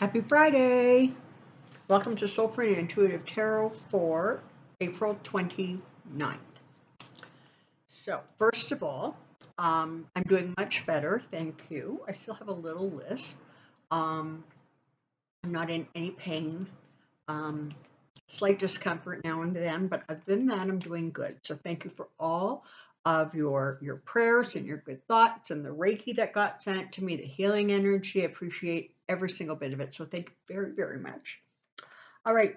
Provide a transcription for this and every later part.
Happy Friday! Welcome to Soulprint Intuitive Tarot for April 29th. So, first of all, I'm doing much better, thank you. I still have a little lisp. I'm not in any pain. Slight discomfort now and then, but other than that, I'm doing good. So, thank you for all of your prayers and your good thoughts and the Reiki that got sent to me, the healing energy. I appreciate every single bit of it. So, thank you very, very much. All right.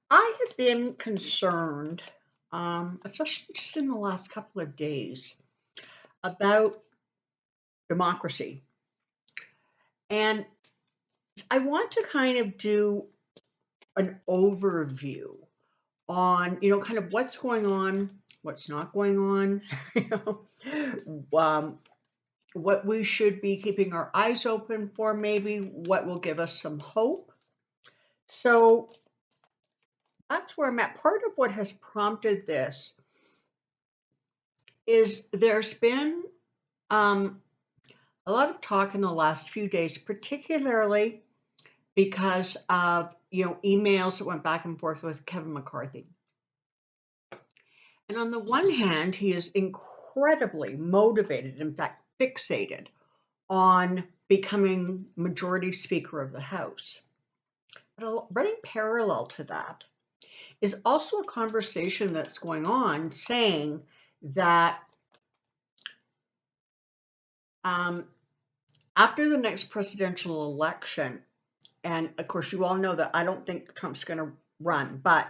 I have been concerned, especially just in the last couple of days, about democracy. And I want to kind of do an overview on, kind of what's going on, what's not going on, what we should be keeping our eyes open for, maybe what will give us some hope. So that's where I'm at. Part of what has prompted this is there's been a lot of talk in the last few days, particularly because of emails that went back and forth with Kevin McCarthy. And on the one hand, he is incredibly motivated, in fact, fixated on becoming majority Speaker of the House. But running parallel to that is also a conversation that's going on saying that after the next presidential election, and of course, you all know that I don't think Trump's going to run, but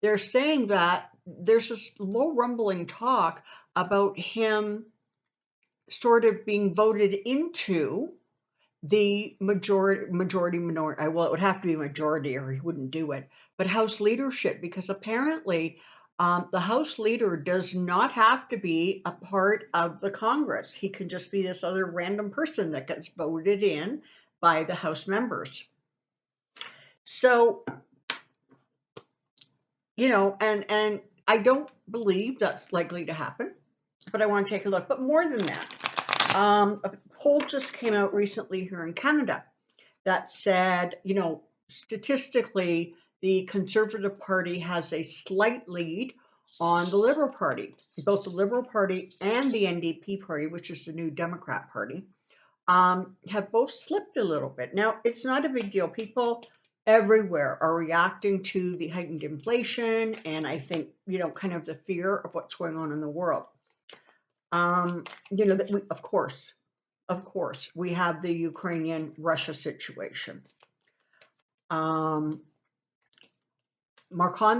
they're saying that there's this low rumbling talk about him sort of being voted into the minority. Well, it would have to be majority or he wouldn't do it, but House leadership, because apparently the House leader does not have to be a part of the Congress. He can just be this other random person that gets voted in by the House members. So, and I don't believe that's likely to happen, but I want to take a look. But more than that, a poll just came out recently here in Canada that said, statistically, the Conservative Party has a slight lead on the Liberal Party. Both the Liberal Party and the NDP Party, which is the New Democrat Party, have both slipped a little bit. Now, it's not a big deal. People everywhere are reacting to the heightened inflation and I think, kind of the fear of what's going on in the world. That we, of course, we have the Ukrainian-Russia situation. Macron,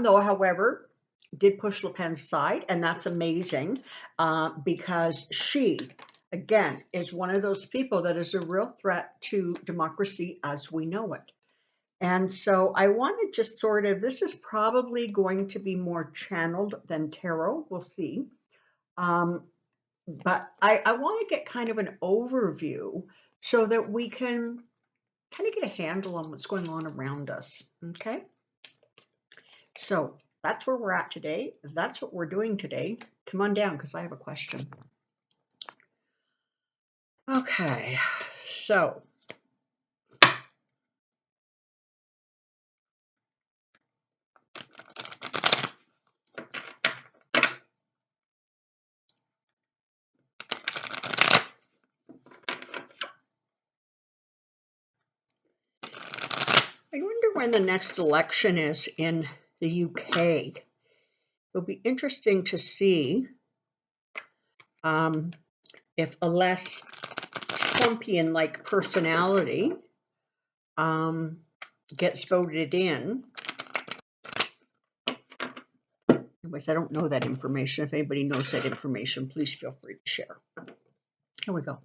though, however, did push Le Pen's side, and that's amazing because she, again, is one of those people that is a real threat to democracy as we know it. And so I want to just sort of, this is probably going to be more channeled than tarot, we'll see. But I want to get kind of an overview so that we can kind of get a handle on what's going on around us, okay? So that's where we're at today. That's what we're doing today. Come on down because I have a question. Okay, so I wonder when the next election is in the UK. It'll be interesting to see if a less Trumpian-like personality gets voted in. Anyways, I don't know that information. If anybody knows that information, please feel free to share. Here we go.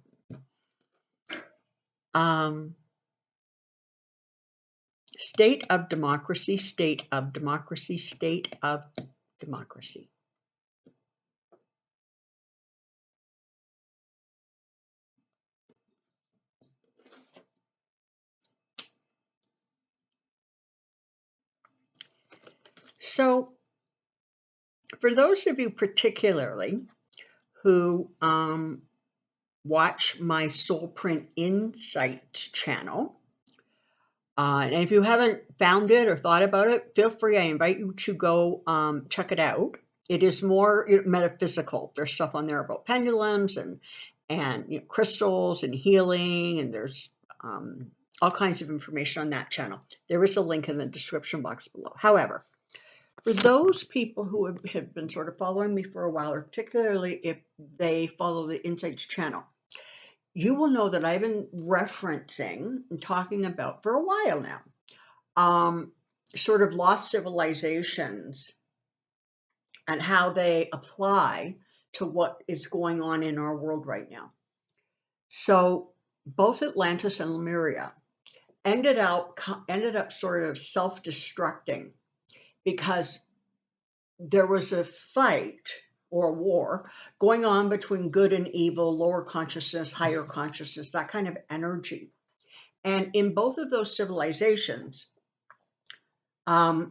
State of democracy, state of democracy, state of democracy. So, for those of you particularly who watch my Soulprint Insights channel, And if you haven't found it or thought about it, feel free. I invite you to go check it out. It is more metaphysical. There's stuff on there about pendulums and crystals and healing, and there's all kinds of information on that channel. There is a link in the description box below. However, for those people who have been sort of following me for a while, or particularly if they follow the Insights channel, you will know that I've been referencing and talking about for a while now, sort of lost civilizations and how they apply to what is going on in our world right now. So both Atlantis and Lemuria ended up sort of self-destructing because there was a fight or a war going on between good and evil, lower consciousness, higher consciousness, that kind of energy. And in both of those civilizations, the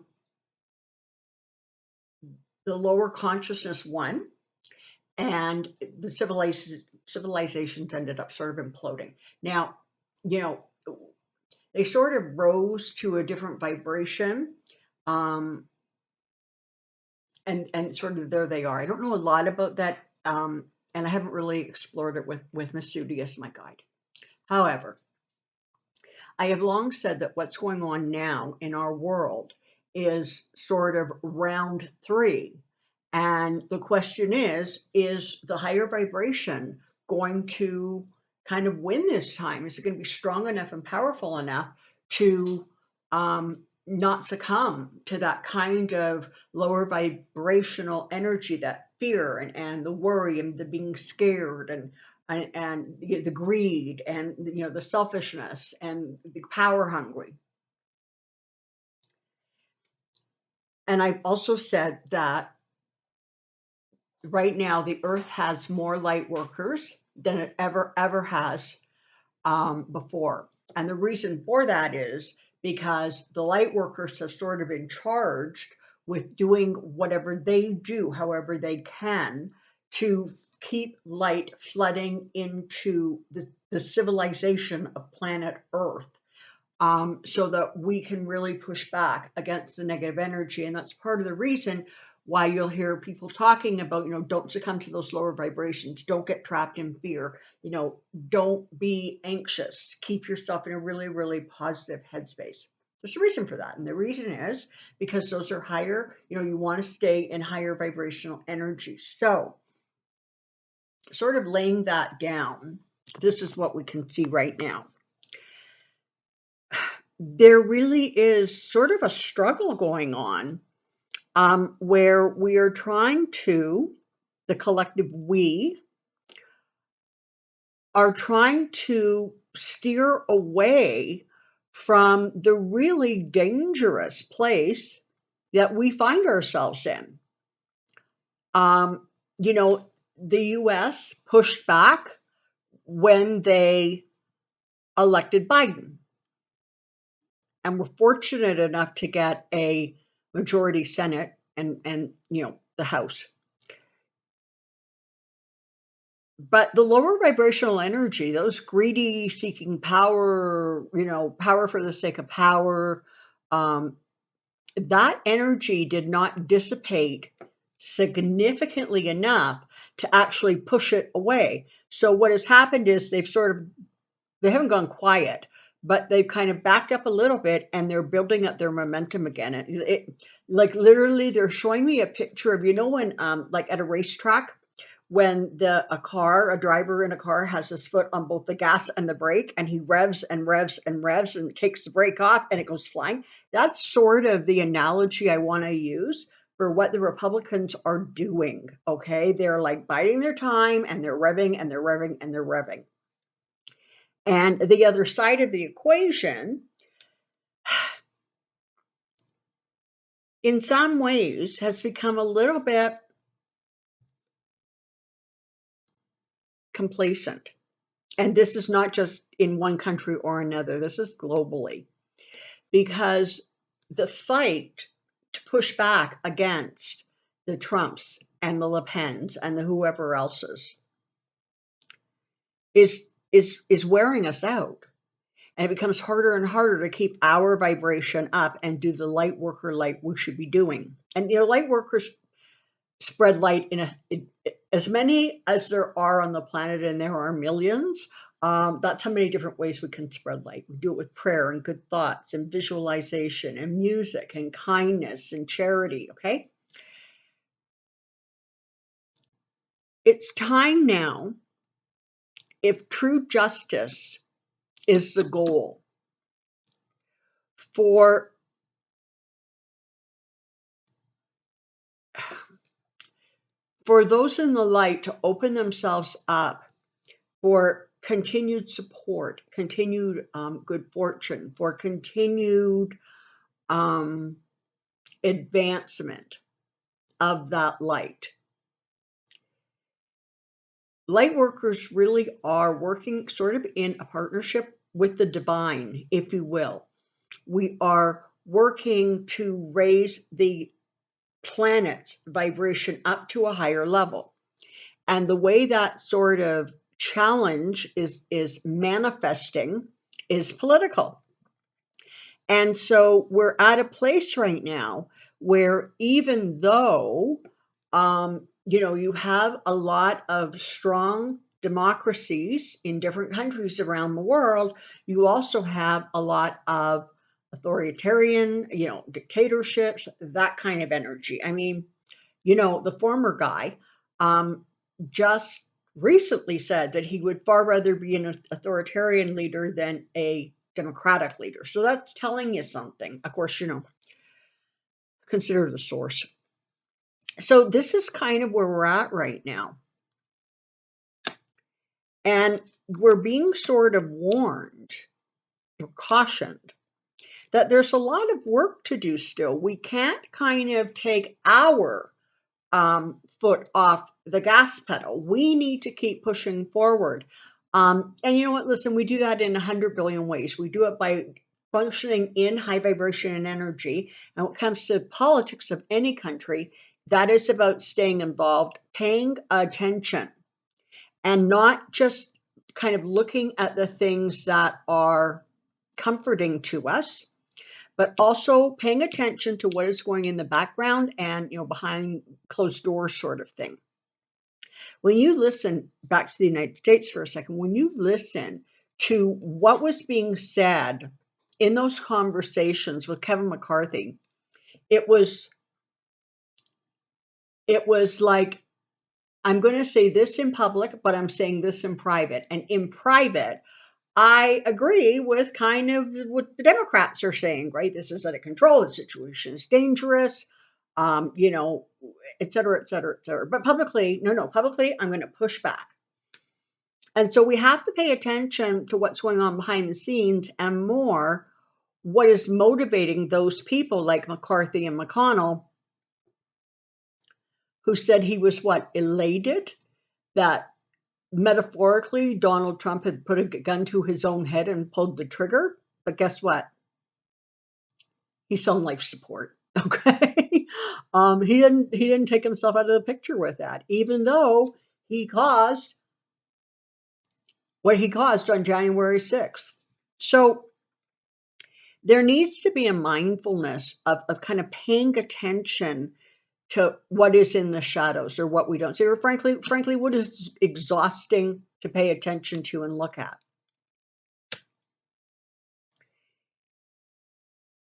lower consciousness won, and the civilizations ended up sort of imploding. Now, they sort of rose to a different vibration, and sort of there they are. I don't know a lot about that, and I haven't really explored it with Miss Sudi as my guide. However, I have long said that what's going on now in our world is sort of round 3. And the question is the higher vibration going to kind of win this time? Is it going to be strong enough and powerful enough to not succumb to that kind of lower vibrational energy, that fear and the worry and the being scared and the greed and the selfishness and the power hungry? And I've also said that right now the earth has more light workers than it ever has before. And the reason for that is because the light workers have sort of been charged with doing whatever they do, however they can, to keep light flooding into the civilization of planet Earth, so that we can really push back against the negative energy. And that's part of the reason why you'll hear people talking about, don't succumb to those lower vibrations, don't get trapped in fear, don't be anxious, keep yourself in a really, really positive headspace. There's a reason for that. And the reason is because those are higher, you want to stay in higher vibrational energy. So sort of laying that down, this is what we can see right now. There really is sort of a struggle going on, where we are trying to, the collective we, are trying to steer away from the really dangerous place that we find ourselves in. The US pushed back when they elected Biden, and we're fortunate enough to get a majority Senate and the House. But the lower vibrational energy, those greedy, seeking power, power for the sake of power, that energy did not dissipate significantly enough to actually push it away. So what has happened is they haven't gone quiet, but they've kind of backed up a little bit and they're building up their momentum again. Like literally, they're showing me a picture of, when like at a racetrack, when a driver in a car has his foot on both the gas and the brake, and he revs and revs and revs and takes the brake off and it goes flying. That's sort of the analogy I want to use for what the Republicans are doing. Okay, they're like biding their time and they're revving and they're revving and they're revving. And the other side of the equation, in some ways, has become a little bit complacent. And this is not just in one country or another, this is globally. Because the fight to push back against the Trumps and the Le Pens and the whoever else's is wearing us out. And it becomes harder and harder to keep our vibration up and do the light worker light we should be doing. And light workers spread light as many as there are on the planet, and there are millions. That's how many different ways we can spread light. We do it with prayer and good thoughts and visualization and music and kindness and charity. Okay, it's time now, if true justice is the goal, for those in the light to open themselves up for continued support, continued good fortune, for continued advancement of that light. Light workers really are working sort of in a partnership with the divine, if you will. We are working to raise the planet's vibration up to a higher level. And the way that sort of challenge is manifesting is political. And so we're at a place right now where, even though you have a lot of strong democracies in different countries around the world, you also have a lot of authoritarian, dictatorships, that kind of energy. I mean, the former guy just recently said that he would far rather be an authoritarian leader than a democratic leader. So that's telling you something. Of course, consider the source. So this is kind of where we're at right now. And we're being sort of warned or cautioned that there's a lot of work to do still. We can't kind of take our foot off the gas pedal. We need to keep pushing forward. And you know what? Listen, we do that in 100 billion ways. We do it by functioning in high vibration and energy. And when it comes to politics of any country, that is about staying involved, paying attention, and not just kind of looking at the things that are comforting to us, but also paying attention to what is going in the background and behind closed doors sort of thing. When you listen back to the United States for a second, when you listen to what was being said in those conversations with Kevin McCarthy, it was like, I'm going to say this in public, but I'm saying this in private. And in private, I agree with kind of what the Democrats are saying, right? This is out of control. The situation is dangerous, et cetera, et cetera, et cetera. But publicly, publicly, I'm going to push back. And so we have to pay attention to what's going on behind the scenes, and more what is motivating those people like McCarthy and McConnell, who said he was elated that metaphorically Donald Trump had put a gun to his own head and pulled the trigger. But guess what? He's on life support. Okay. He didn't take himself out of the picture with that, even though he caused what he caused on January 6th. So there needs to be a mindfulness of kind of paying attention to what is in the shadows, or what we don't see, or frankly, what is exhausting to pay attention to and look at.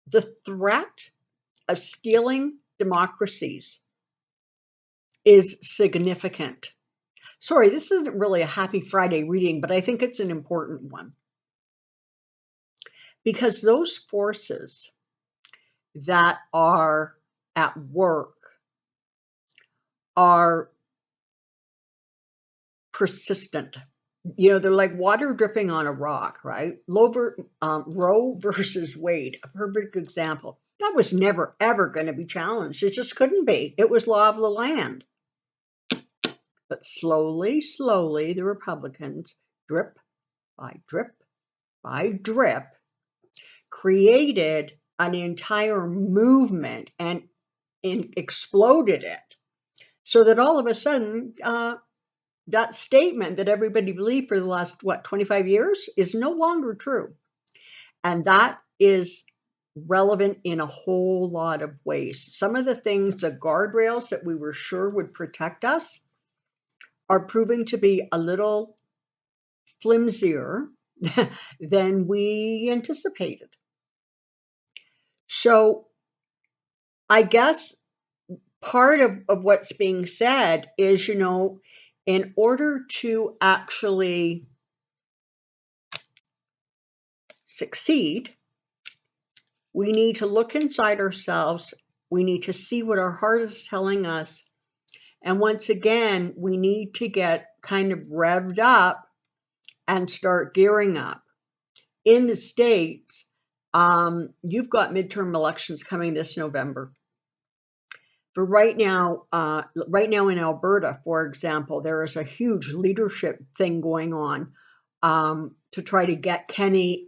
The threat of stealing democracies is significant. Sorry, this isn't really a Happy Friday reading, but I think it's an important one. Because those forces that are at work are persistent. They're like water dripping on a rock, right? Roe versus Wade, a perfect example. That was never, ever going to be challenged. It just couldn't be. It was law of the land. But slowly, the Republicans, drip by drip by drip, created an entire movement and exploded it, so that all of a sudden, that statement that everybody believed for the last 25 years is no longer true. And that is relevant in a whole lot of ways. Some of the things, the guardrails that we were sure would protect us, are proving to be a little flimsier than we anticipated. So I guess part of what's being said is, in order to actually succeed, we need to look inside ourselves. We need to see what our heart is telling us. And once again, we need to get kind of revved up and start gearing up. In the States, you've got midterm elections coming this November. For right now in Alberta, for example, there is a huge leadership thing going on to try to get Kenny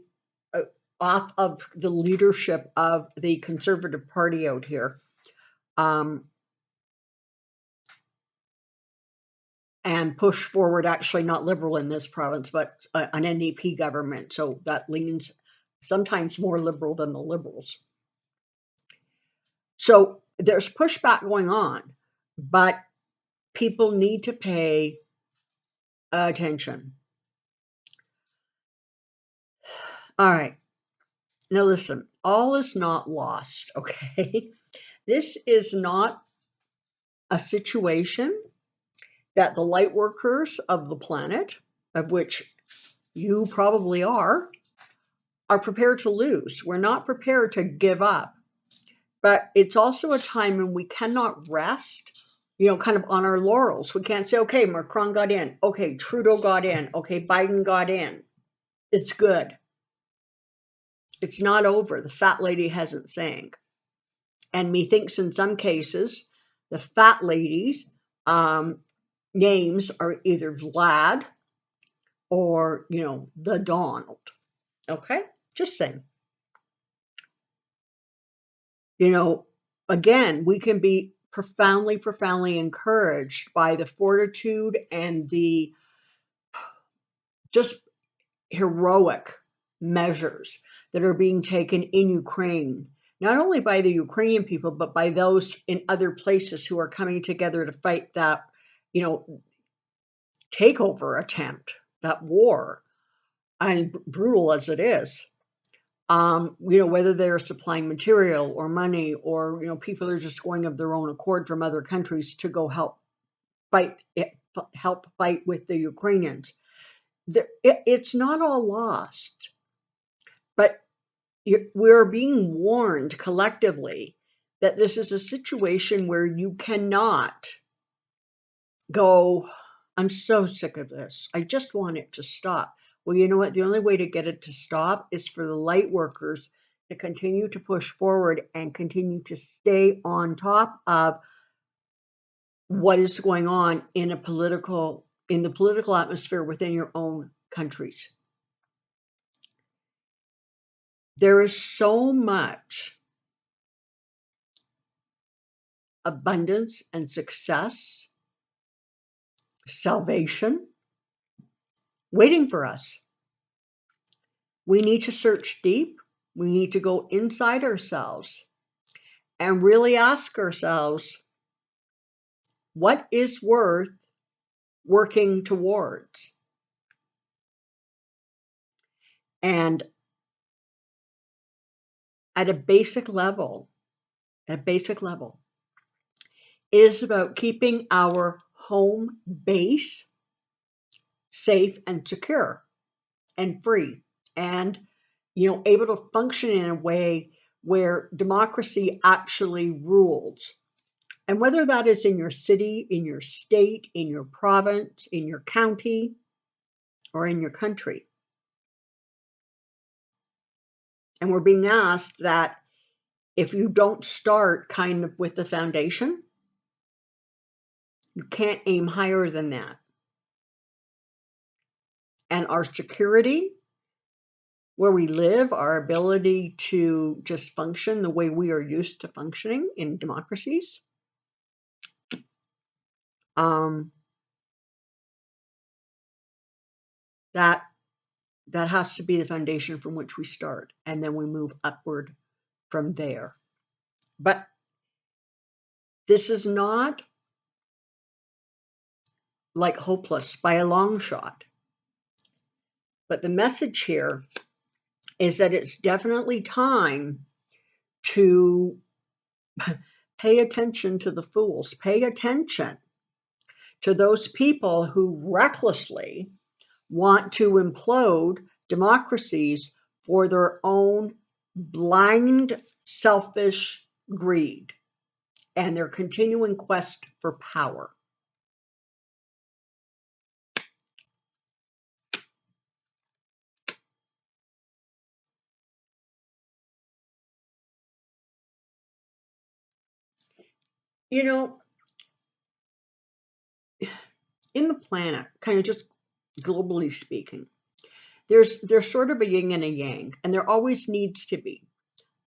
off of the leadership of the Conservative Party out here. And push forward, actually not Liberal in this province, but an NDP government. So that leans sometimes more Liberal than the Liberals. So there's pushback going on, but people need to pay attention. All right. Now listen, all is not lost, okay? This is not a situation that the light workers of the planet, of which you probably are prepared to lose. We're not prepared to give up. But it's also a time when we cannot rest, kind of on our laurels. We can't say, okay, Macron got in. Okay, Trudeau got in. Okay, Biden got in. It's good. It's not over. The fat lady hasn't sang. And methinks in some cases, the fat ladies' names are either Vlad or, the Donald. Okay? Just saying. Again, we can be profoundly, profoundly encouraged by the fortitude and the just heroic measures that are being taken in Ukraine, not only by the Ukrainian people, but by those in other places who are coming together to fight that, takeover attempt, that war, and brutal as it is. Whether they're supplying material or money, or people are just going of their own accord from other countries to go help fight with the Ukrainians. It's not all lost, but we're being warned collectively that this is a situation where you cannot go, I'm so sick of this. I just want it to stop. Well, you know what? The only way to get it to stop is for the light workers to continue to push forward and continue to stay on top of what is going on in the political atmosphere within your own countries. There is so much abundance and success, salvation waiting for us. We need to search deep. We need to go inside ourselves and really ask ourselves, what is worth working towards? And at a basic level, it is about keeping our home base safe and secure and free, and able to function in a way where democracy actually rules. And whether that is in your city, in your state, in your province, in your county, or in your country. And we're being asked that if you don't start kind of with the foundation, you can't aim higher than that. And our security, where we live, our ability to just function the way we are used to functioning in democracies, that That has to be the foundation from which we start, and then we move upward from there. But this is not like hopeless by a long shot. But the message here is that it's definitely time to pay attention to the fools, pay attention to those people who recklessly want to implode democracies for their own blind, selfish greed and their continuing quest for power. You know, in the planet, kind of just globally speaking, there's sort of a yin and a yang, and there always needs to be,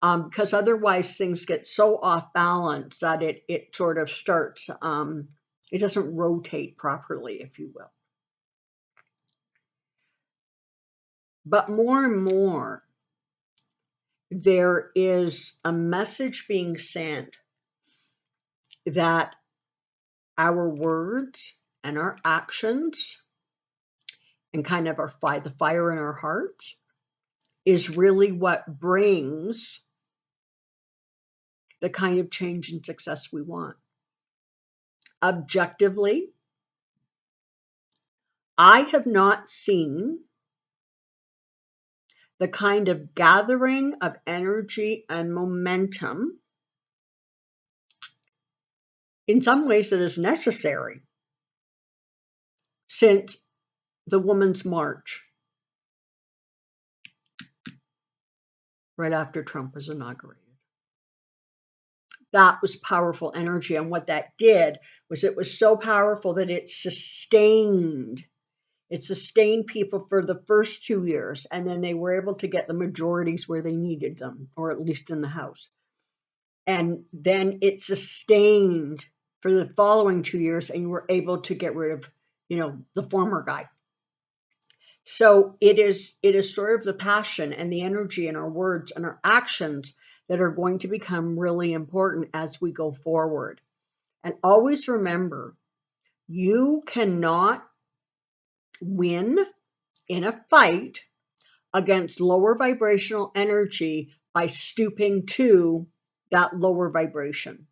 because otherwise things get so off balance that it sort of starts, it doesn't rotate properly, if you will. But more and more, there is a message being sent that our words and our actions and kind of the fire in our hearts is really what brings the kind of change and success we want. Objectively, I have not seen the kind of gathering of energy and momentum in some ways that is necessary since the Women's March right after Trump was inaugurated. That was powerful energy, and what that did was it was so powerful that it sustained people for the first 2 years, and then they were able to get the majorities where they needed them, or at least in the House. And then it sustained for the following 2 years, and you were able to get rid of, the former guy. So it is sort of the passion and the energy in our words and our actions that are going to become really important as we go forward. And always remember, you cannot win in a fight against lower vibrational energy by stooping to that lower vibration.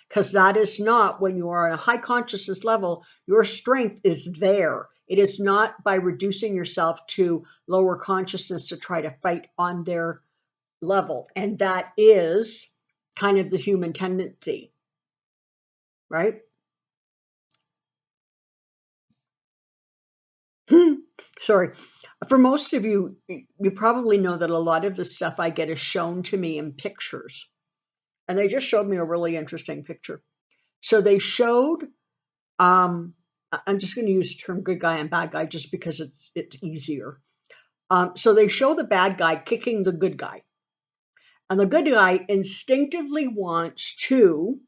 Because that is not, when you are on a high consciousness level, your strength is there. It is not by reducing yourself to lower consciousness to try to fight on their level. And that is kind of the human tendency, right? Sorry. For most of you, you probably know that a lot of the stuff I get is shown to me in pictures. And they just showed me a really interesting picture. So they showed, I'm just going to use the term good guy and bad guy just because it's easier. So they show the bad guy kicking the good guy. And the good guy instinctively wants to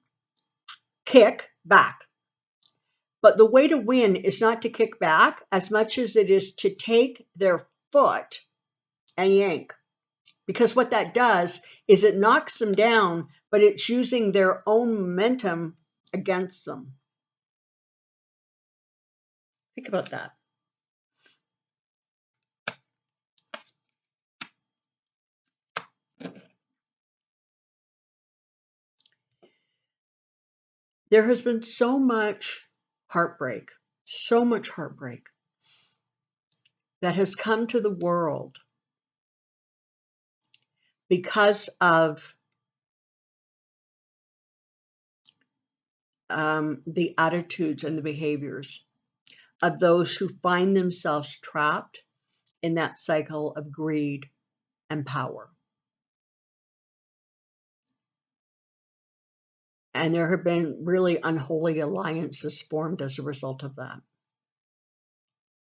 kick back. But the way to win is not to kick back as much as it is to take their foot and yank. Because what that does is it knocks them down, but it's using their own momentum against them. Think about that. There has been so much heartbreak that has come to the world because of the attitudes and the behaviors of those who find themselves trapped in that cycle of greed and power. And there have been really unholy alliances formed as a result of that.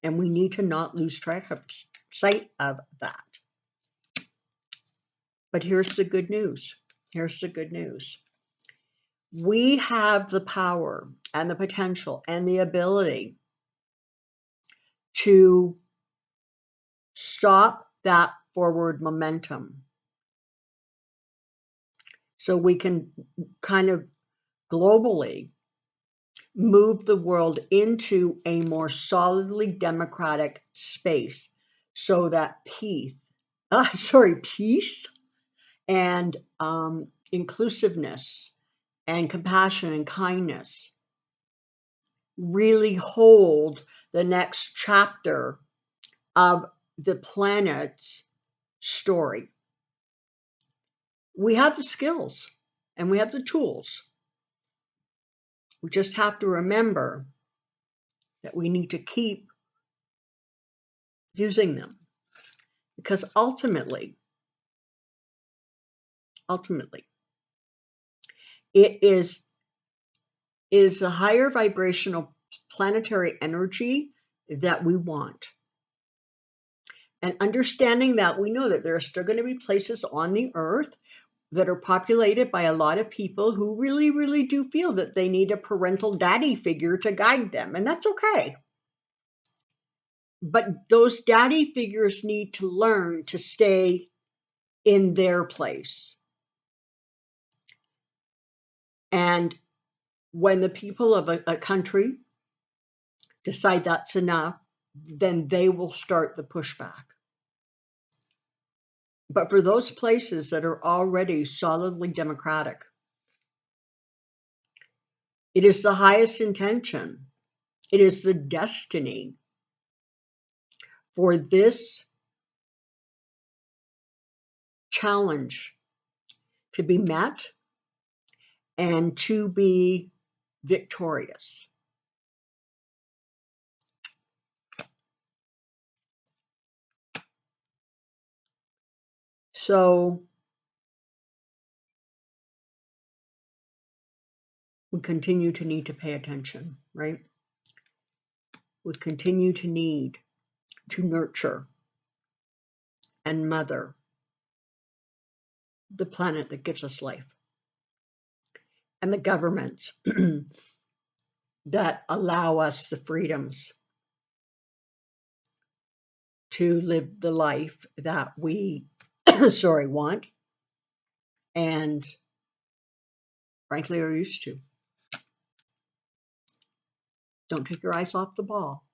And we need to not lose sight of that. But here's the good news. We have the power and the potential and the ability to stop that forward momentum so we can kind of globally move the world into a more solidly democratic space so that peace and inclusiveness and compassion and kindness really hold the next chapter of the planet's story. We have the skills and we have the tools. We just have to remember that we need to keep using them, because ultimately, it is the higher vibrational planetary energy that we want. And understanding that, we know that there are still going to be places on the earth that are populated by a lot of people who really, really do feel that they need a parental daddy figure to guide them. And that's okay. But those daddy figures need to learn to stay in their place. And when the people of a country decide that's enough, then they will start the pushback. But for those places that are already solidly democratic, it is the highest intention, it is the destiny for this challenge to be met and to be victorious. So we continue to need to pay attention, right? We continue to need to nurture and mother the planet that gives us life, and the governments that allow us the freedoms to live the life that we want and frankly are used to. Don't take your eyes off the ball.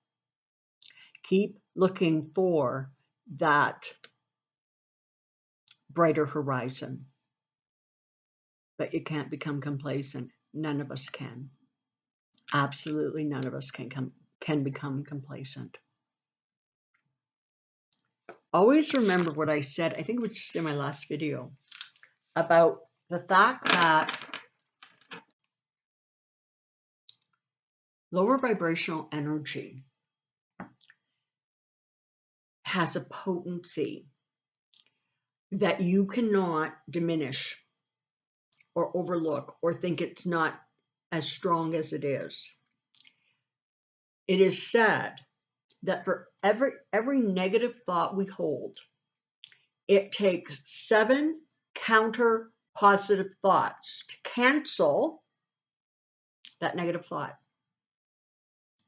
Keep looking for that brighter horizon. But you can't become complacent. None of us can. Absolutely none of us can become complacent. Always remember what I said, I think it was just in my last video, about the fact that lower vibrational energy has a potency that you cannot diminish or overlook or think it's not as strong as it is. It is said that for every negative thought we hold, it takes 7 counter positive thoughts to cancel that negative thought.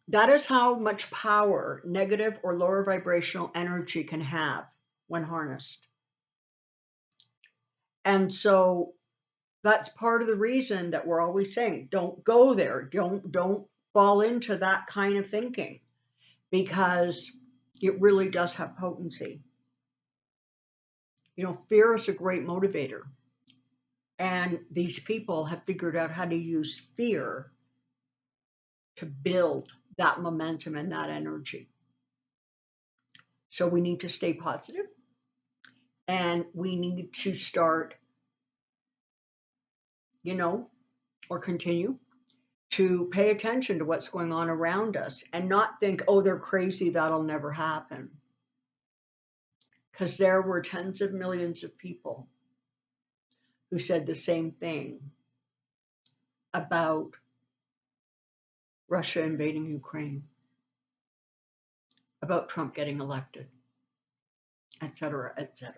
That is how much power negative or lower vibrational energy can have when harnessed. And so that's part of the reason that we're always saying, don't go there. Don't fall into that kind of thinking, because it really does have potency. You know, fear is a great motivator. And these people have figured out how to use fear to build that momentum and that energy. So we need to stay positive, and we need to start, or continue to pay attention to what's going on around us and not think, oh, they're crazy, that'll never happen. Because there were tens of millions of people who said the same thing about Russia invading Ukraine, about Trump getting elected, etc., etc.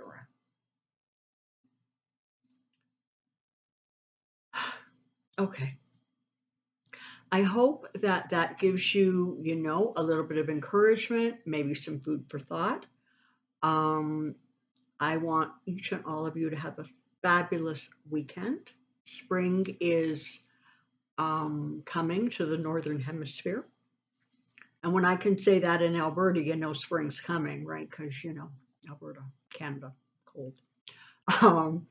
Okay. I hope that that gives you, a little bit of encouragement, maybe some food for thought. I want each and all of you to have a fabulous weekend. Spring is coming to the Northern Hemisphere. And when I can say that in Alberta, you know spring's coming, right? Because, you know, Alberta, Canada, cold. Um,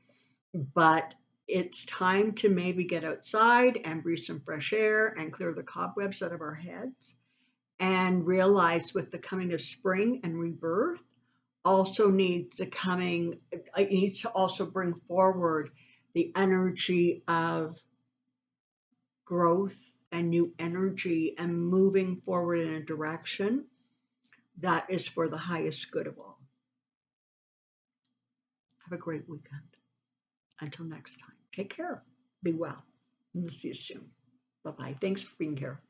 but it's time to maybe get outside and breathe some fresh air and clear the cobwebs out of our heads and realize with the coming of spring and rebirth also needs the coming, it needs to also bring forward the energy of growth and new energy and moving forward in a direction that is for the highest good of all. Have a great weekend. Until next time, take care. Be well. We'll see you soon. Bye bye. Thanks for being here.